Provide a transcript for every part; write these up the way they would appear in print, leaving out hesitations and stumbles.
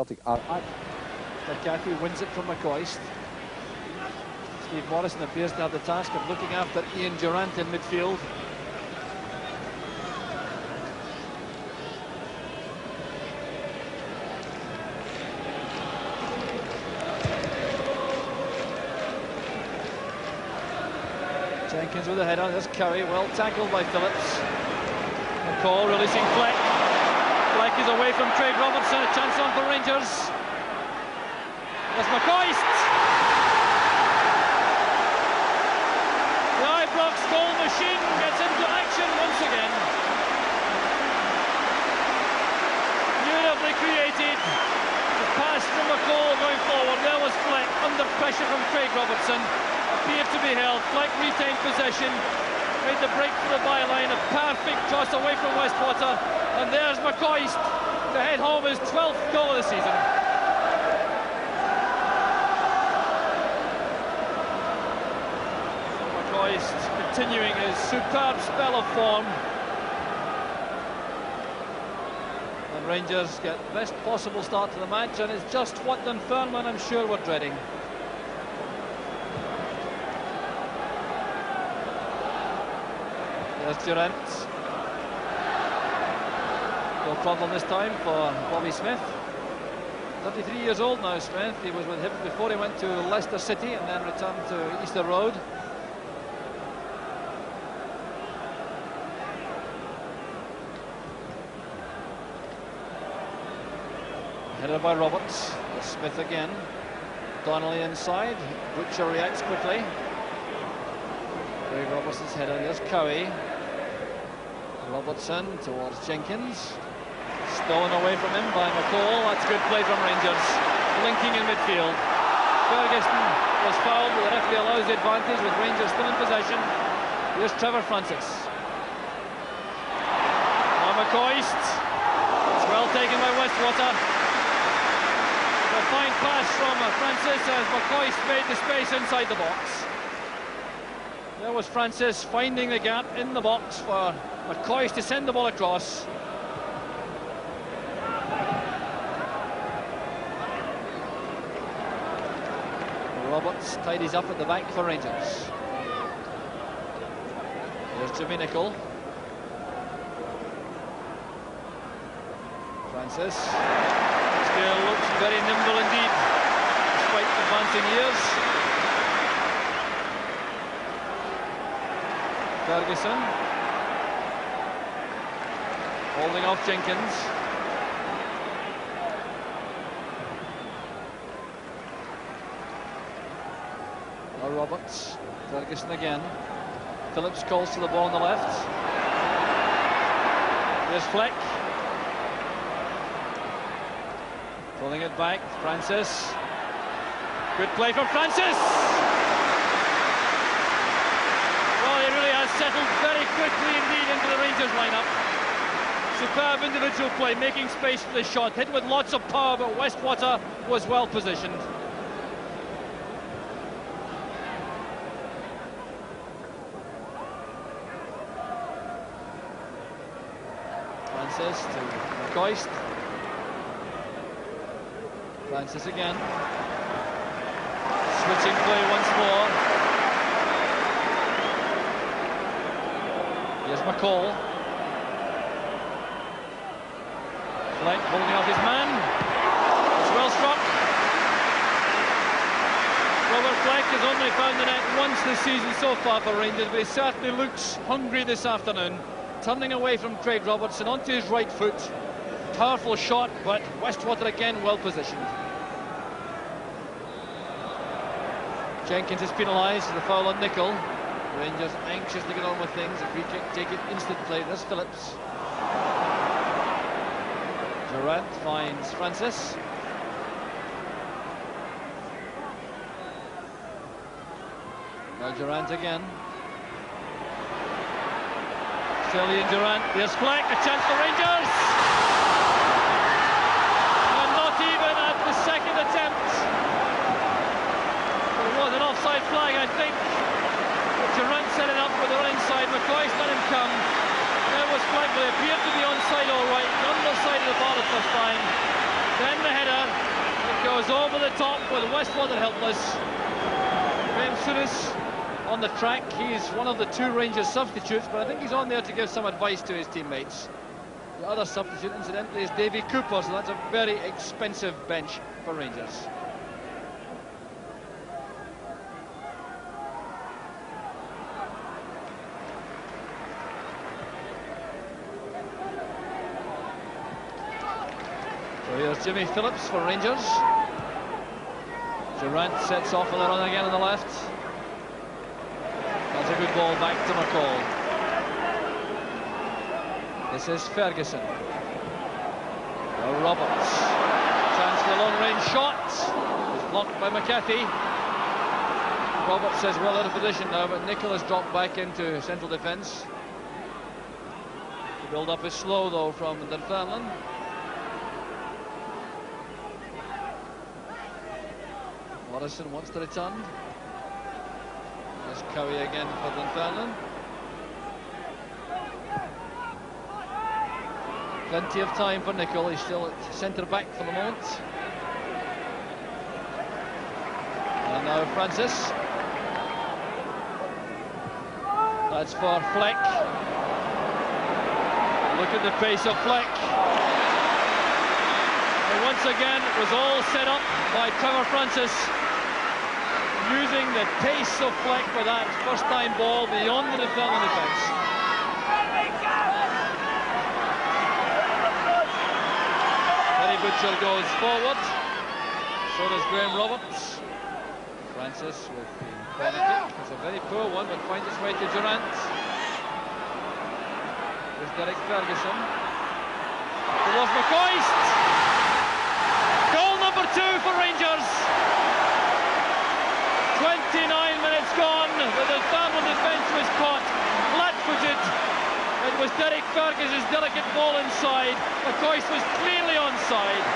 Celtic are at. Lukaku wins it from McCoist. Steve Morrison appears to have the task of looking after Ian Durrant in midfield. Jenkins with a header. There's Curry, well tackled by Phillips. McCall releasing Fleck. Fleck is away from Craig Robertson. A chance on for Rangers. There's McCoist. The Ibrox goal machine gets into action once again. Beautifully created. The pass from McCall going forward. There was Fleck under pressure from Craig Robertson. Appeared to be held. Fleck retained possession. Made the break for the byline. A perfect cross away from Westwater. And there's McCoist to head home his 12th goal of the season. Continuing his superb spell of form, and Rangers get the best possible start to the match, and it's just what Dunfermline I'm sure were dreading. There's Durrant. No problem this time for Bobby Smith. 33 years old now, Smith. He was with him before he went to Leicester City and then returned to Easter Road. Headed by Roberts. Smith again. Donnelly inside. Butcher reacts quickly. Craig Robertson's header. There's Cowie. Robertson towards Jenkins. Stolen away from him by McCall. That's good play from Rangers. Linking in midfield. Ferguson was fouled, but the referee allows the advantage with Rangers still in possession. Here's Trevor Francis. Now McCoist. It's well taken by Westwater. A fine pass from Francis as McCoist made the space inside the box. There was Francis finding the gap in the box for McCoist to send the ball across. Roberts tidies up at the back for Rangers. There's Jimmy Nicholl. Francis still looks very nimble indeed, despite advancing years. Ferguson holding off Jenkins. Now Roberts. Ferguson again. Phillips calls to the ball on the left. There's Fleck. Pulling it back, Francis. Good play from Francis! Well, he really has settled very quickly indeed into the Rangers lineup. Superb individual play, making space for the shot. Hit with lots of power, but Westwater was well positioned. Francis to McCoist. Francis again. Switching play once more. Here's McCall. Fleck holding off his man. It's well struck. Robert Fleck has only found the net once this season so far for Rangers, but he certainly looks hungry this afternoon. Turning away from Craig Robertson onto his right foot. Powerful shot, but Westwater again well positioned. Jenkins is penalised for the foul on Nicholl. Rangers anxious to get on with things. A free kick taken instantly. There's Phillips. Durrant finds Francis. Now Durrant again. Ian Durrant. There's Fleck. A chance for Rangers. And not even at the second attempt. There was an offside flag, I think. Durrant set it up with the inside. McCoist let him come. There was Fleck, but it appeared to be onside all right. The underside of the bar the first time. Then the header. It goes over the top with Westwater helpless. Graham Souness on the track. He's one of the two Rangers substitutes, but I think he's on there to give some advice to his teammates. The other substitute, incidentally, is Davy Cooper, so that's a very expensive bench for Rangers. So here's Jimmy Phillips for Rangers. Durant sets off on the run again on the left. That's a good ball back to McCall. This is Ferguson. Now Roberts. Chance for a long-range shot. It's blocked by McCarthy. Roberts is well out of position now, but Nicholas dropped back into central defence. The build-up is slow though from Dunfermline. Morrison wants to return. There's Cowie again for Dunfermline. Plenty of time for Nicol. He's still at centre back for the moment. And now Francis. That's for Fleck. Look at the pace of Fleck. And once again, it was all set up by Trevor Francis, using the pace of Fleck with that first-time ball beyond the Dunfermline defence. Kenny Butcher goes forward. So does Graham Roberts. Francis with the corner kick. It's a very poor one, but finds its way to Durant. There's Derek Ferguson. Towards McCoist. Goal number 2 for Rangers. 29 minutes gone, but the Dunfermline defence was caught flat-footed. It was Derek Ferguson's delicate ball inside. McCoist was clearly onside.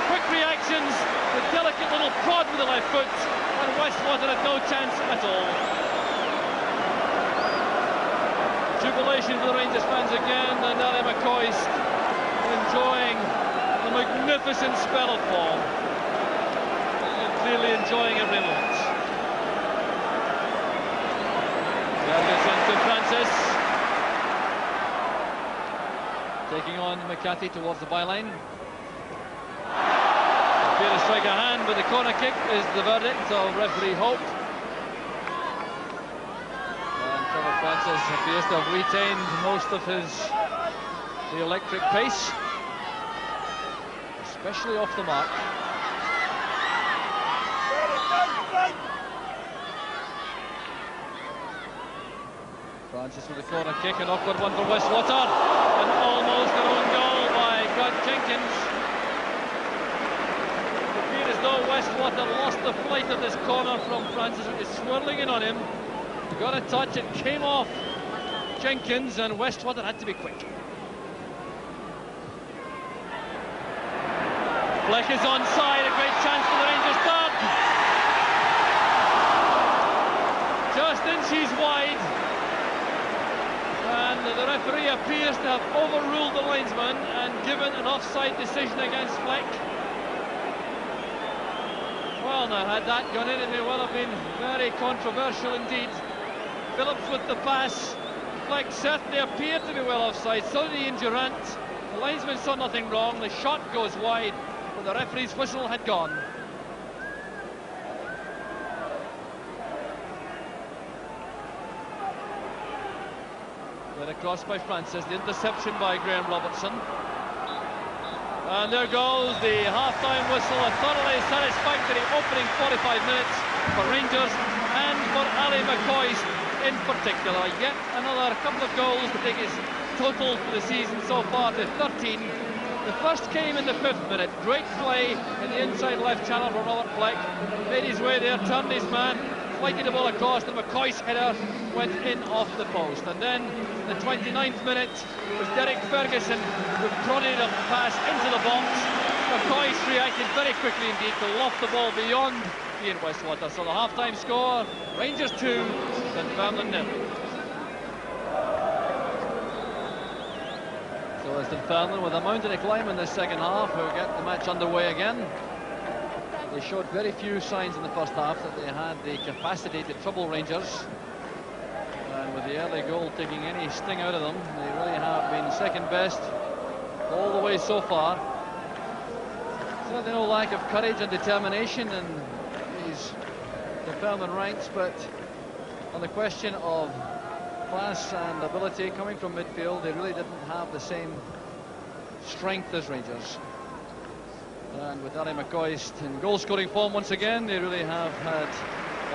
Quick reactions, the delicate little prod with the left foot, and Westwater had no chance at all. Jubilation for the Rangers fans again, and Ali McCoist enjoying a magnificent spell of form. And clearly enjoying every moment. Ferguson to Francis. Taking on McCarthy towards the byline. Appear to strike a hand, but the corner kick is the verdict of referee Hope. And Trevor Francis appears to have retained most of the electric pace, especially off the mark. Francis with a corner kick, an awkward one for Westwater, and almost an own goal by Grant Jenkins. It appeared as though Westwater lost the flight of this corner from Francis. It was swirling in on him. He got a touch, it came off Jenkins, and Westwater had to be quick. Fleck is onside, a great chance for the Rangers third. Just inches wide. And the referee appears to have overruled the linesman and given an offside decision against Fleck. Well, now, had that gone in, it may well have been very controversial indeed. Phillips with the pass. Fleck certainly appeared to be well offside, so did Ian Durant. The linesman saw nothing wrong. The shot goes wide, but the referee's whistle had gone. Then across by Francis, the interception by Graham Robertson. And there goes the half-time whistle, a thoroughly satisfactory opening 45 minutes for Rangers and for Ali McCoist in particular. Yet another couple of goals to take his total for the season so far to 13. The first came in the 5th minute. Great play in the inside left channel for Robert Fleck. Made his way there, turned his man, flighted the ball across, the McCoist's header went in off the post. And then the 29th minute was Derek Ferguson who prodded a pass into the box. McCoist reacted very quickly indeed to loft the ball beyond Ian Westwater. So the half-time score, Rangers 2, Dunfermline 0. So So as Dunfermline with a mountain to climb in the second half, who get the match underway again. They showed very few signs in the first half that they had the capacity to trouble Rangers. And with the early goal taking any sting out of them, they really have been second best all the way so far. Certainly no lack of courage and determination in these Dunfermline ranks, but on the question of class and ability coming from midfield, they really didn't have the same strength as Rangers. And with Ali McCoist in goal-scoring form once again, they really have had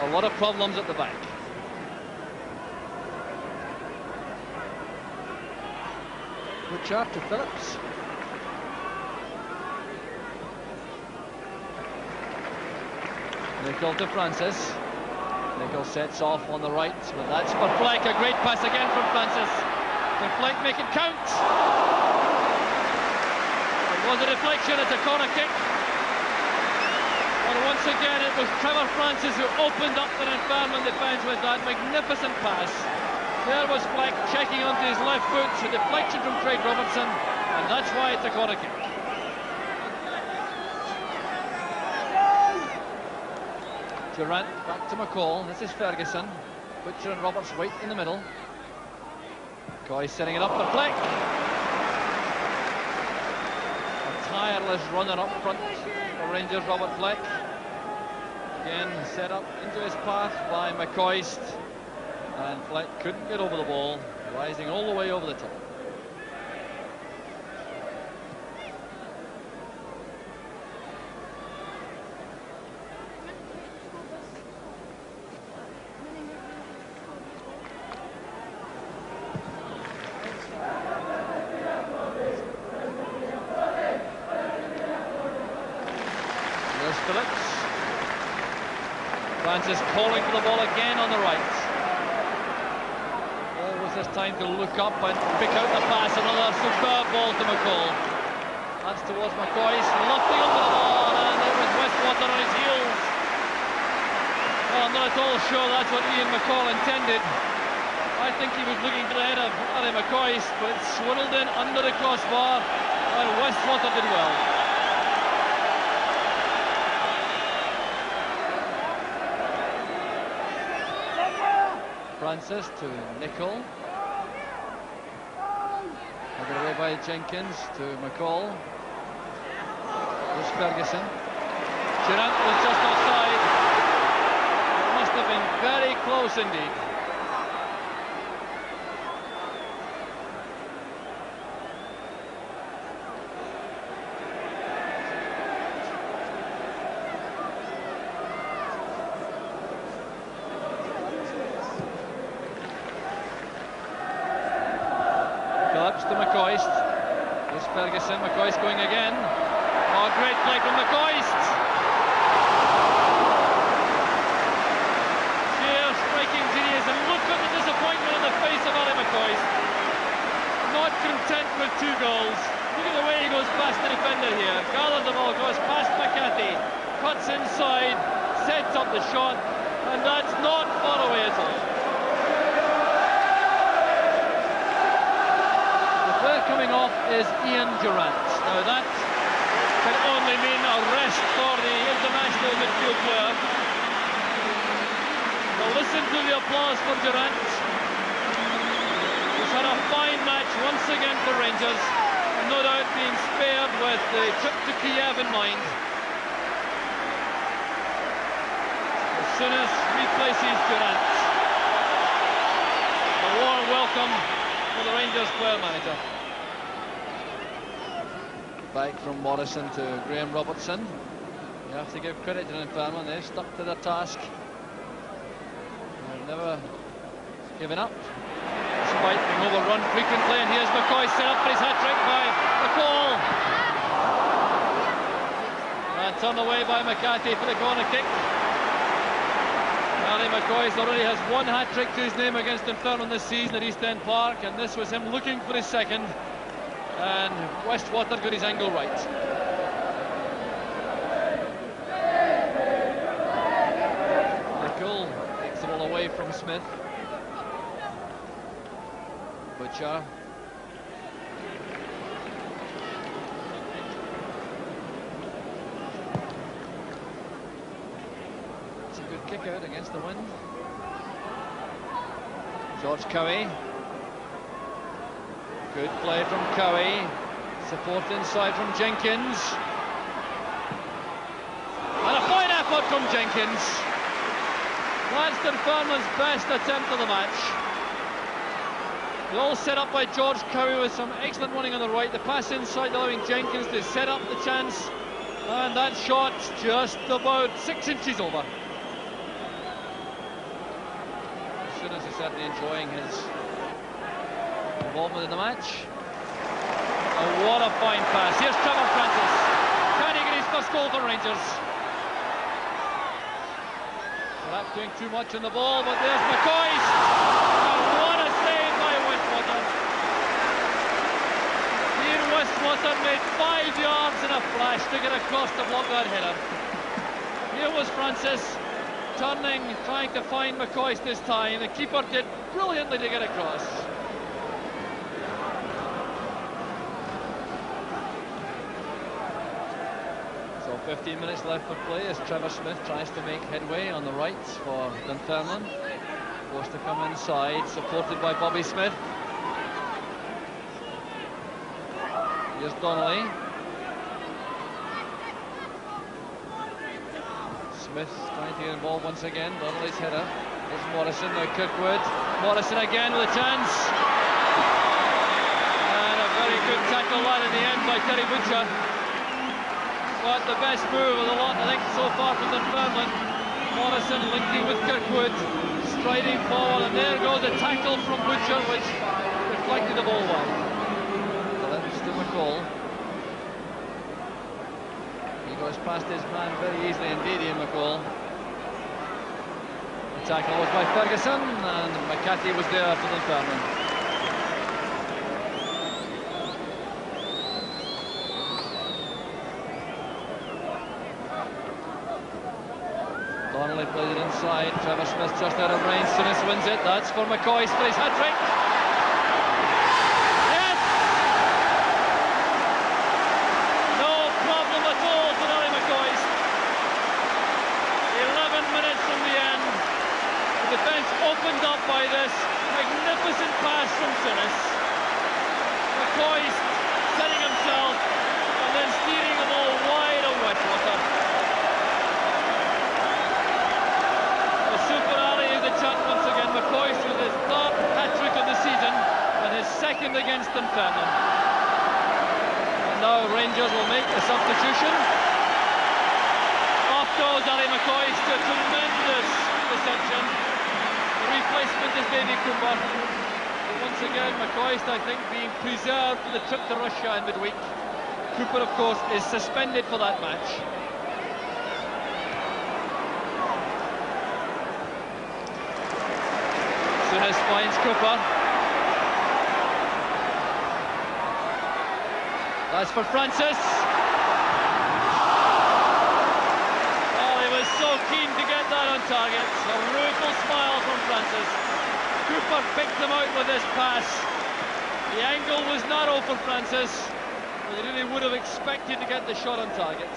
a lot of problems at the back. Butcher to Phillips. Nicol to Francis. Nicol sets off on the right, but that's for Fleck. A great pass again from Francis. Can Fleck make it count? It was a deflection, it's a corner kick. And once again it was Trevor Francis who opened up the Dunfermline defence with that magnificent pass. There was Fleck checking onto his left foot, a deflection from Craig Robertson, and that's why it's a corner kick. Durant back to McCall. This is Ferguson. Butcher and Roberts wait in the middle. McCoy setting it up for Fleck. A tireless runner up front for Rangers, Robert Fleck. Again set up into his path by McCoist. And Fleck couldn't get over the ball, rising all the way over the top. There's Phillips. Francis calling for the ball again on the right. This time to look up and pick out the pass. Another superb ball to McCall. That's towards McCoist, lofting under the ball, and it was Westwater on his heels. Well, I'm not at all sure that's what Ian McCall intended. I think he was looking to the head of Ali McCoist, but it swirled in under the crossbar, and Westwater did well. Francis to Nicol. Taken away by Jenkins to McCall. There's Ferguson. Durant was just offside. It must have been very close indeed. To McCoist. There's Ferguson. McCoist going again. Oh, great play from McCoist. Sheer striking genius, and look at the disappointment on the face of Ali McCoist. Not content with 2 goals. Look at the way he goes past the defender here. Gathers the ball, goes past McCarthy, cuts inside, sets up the shot, and that's not far away at all. Coming off is Ian Durant. Now that can only mean a rest for the international midfield player. Now listen to the applause for Durant. He's had a fine match once again for Rangers, and no doubt being spared with the trip to Kiev in mind. As soon as replaces Durant, a warm welcome for the Rangers player manager. Back from Morrison to Graham Robertson. You have to give credit to Dunfermline. They've stuck to their task. They've never given up, despite being overrun frequently. And here's McCoy set up for his hat-trick by McCall. And turned away by McCarthy for the corner kick. Ali McCoy already has 1 hat-trick to his name against Dunfermline this season at East End Park, and this was him looking for his second. And Westwater got his angle right. Nicol takes the ball away from Smith. Butcher. kick out against the wind. George Cowie. Good play from Cowie. Support inside from Jenkins. And a fine effort from Jenkins. That's Dunfermline's best attempt of the match. All set up by George Cowie with some excellent running on the right. The pass inside allowing Jenkins to set up the chance. And that shot just about 6 inches over. Souness is certainly enjoying his involvement in the match. Oh, what a fine pass. Here's Trevor Francis. Can he get his first goal for Rangers? Perhaps doing too much on the ball, but there's McCoy's. And what a save by Westwater. Here Westwater made 5 yards in a flash to get across to block that header. Here was Francis turning, trying to find McCoy's this time. The keeper did brilliantly to get across. So 15 minutes left for play as Trevor Smith tries to make headway on the right for Dunfermline. Forced to come inside, supported by Bobby Smith. Here's Donnelly. Smith trying to get involved once again. Donnelly's header. Here's Morrison, now Kirkwood. Morrison again with a chance. And a very good tackle that in the end by Terry Butcher. But the best move of the lot, I think, so far from Dunfermline. Morrison linking with Kirkwood, striding forward, and there goes a tackle from Butcher, which reflected the ball well. To McCall. He goes past his man very easily indeed, Ian McCall. The tackle was by Ferguson, and McCarthy was there for Dunfermline. Donnelly plays it inside. Trevor Smith just out of range. Souness wins it. That's for McCoy for his hat-trick. Opened up by this magnificent pass from Souness. McCoy setting himself and then steering the ball wide of Westwater. The Super Ali is the chant once again. McCoy with his third hat-trick of the season and his second against Dunfermline. And now Rangers will make a substitution. Off goes Ali McCoy to a tremendous reception. Replacement is Davy Cooper. But once again, McCoy, I think, being preserved for the trip to Russia in midweek. Cooper, of course, is suspended for that match. Souness finds Cooper. That's for Francis. So keen to get that on target. A rueful smile from Francis. Cooper picked him out with this pass. The angle was narrow for Francis, but he really would have expected to get the shot on target.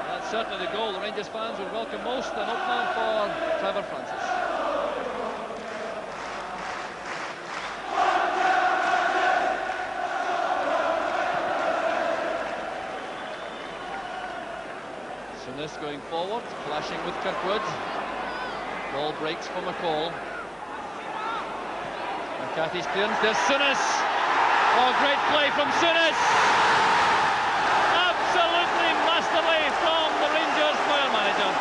That's certainly the goal the Rangers fans would welcome most, an opener for Trevor Francis. Souness going forward, clashing with Kirkwood. Ball breaks for McCall. McCarthy's clearance, there's Souness. Oh, great play from Souness. Absolutely masterly from the Rangers player manager.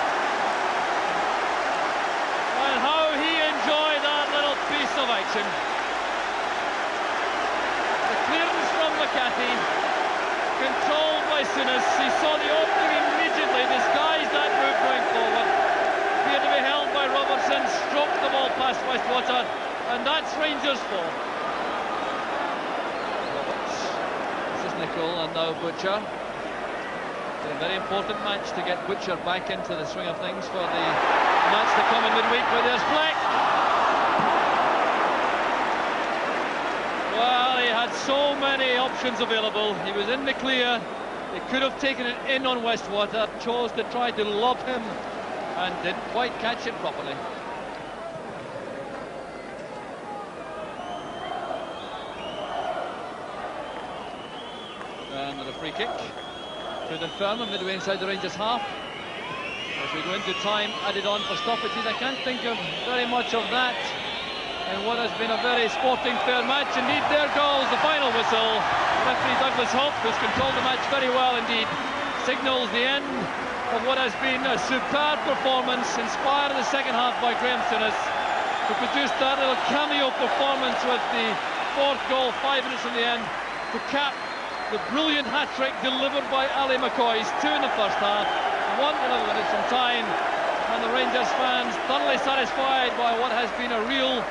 And how he enjoyed that little piece of action. The clearance from McCarthy, controlled by Souness. He saw the opening immediately, disguised that move going forward. Appeared to be held by Robertson, stroked the ball past Westwater, and that's Rangers' ball. Roberts, this is Nicol, and now Butcher. It's a very important match to get Butcher back into the swing of things for the match to come in midweek, where there's Fleck. Well, he had so many options available. He was in the clear, They could have taken it in on Westwater, chose to try to lob him and didn't quite catch it properly. And the free kick to Dunfermline, midway inside the Rangers half. As we go into time added on for stoppages, I can't think of very much of that in what has been a very sporting fair match. Indeed, there goes the final whistle. Referee Douglas Hope, who's controlled the match very well indeed, signals the end of what has been a superb performance, inspired in the second half by Graham Souness, who produced that little cameo performance with the fourth goal 5 minutes from the end to cap the brilliant hat-trick delivered by Ali McCoy's, 2 in the first half, 1 in 11 minutes from time, and the Rangers fans thoroughly satisfied by what has been a real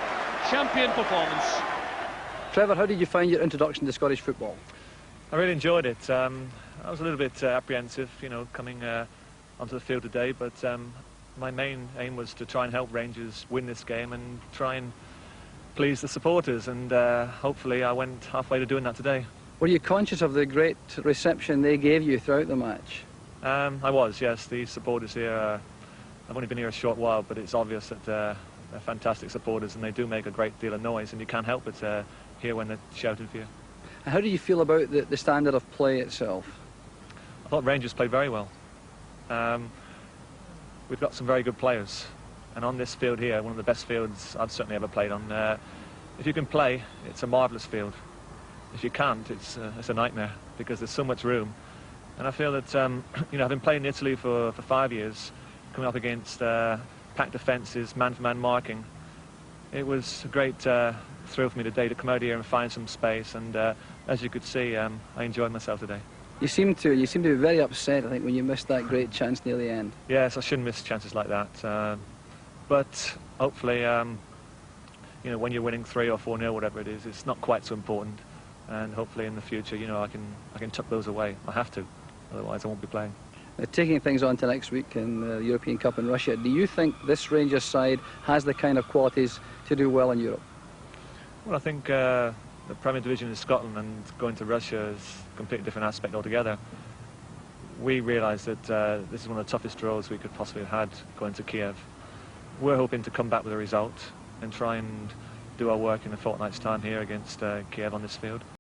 champion performance. Trevor, how did you find your introduction to Scottish football? I really enjoyed it. I was a little bit apprehensive, you know, coming onto the field today, but my main aim was to try and help Rangers win this game and try and please the supporters, and hopefully I went halfway to doing that today. Were you conscious of the great reception they gave you throughout the match? I was, yes. The supporters here, I've only been here a short while, but it's obvious that they're fantastic supporters, and they do make a great deal of noise, and you can't help but hear when they're shouting for you. And how do you feel about the standard of play itself? I thought Rangers played very well. We've got some very good players, and on this field here, one of the best fields I've certainly ever played on, if you can play, it's a marvellous field. If you can't, it's a nightmare, because there's so much room. And I feel that, you know, I've been playing in Italy for 5 years, coming up against packed defences, man-for-man marking. It was a great thrill for me today to come out here and find some space, and as you could see, I enjoyed myself today. You seem to be very upset, I think, when you missed that great chance near the end. Yes, I shouldn't miss chances like that. But hopefully, you know, when you're winning 3 or 4-0, whatever it is, it's not quite so important. And hopefully in the future, you know, I can tuck those away. I have to, otherwise I won't be playing. Taking things on to next week in the European Cup in Russia, do you think this Rangers side has the kind of qualities to do well in Europe? Well, I think the Premier Division in Scotland and going to Russia is a completely different aspect altogether. We realise that this is one of the toughest draws we could possibly have had going to Kiev. We're hoping to come back with a result and try and do our work in a fortnight's time here against Kiev on this field.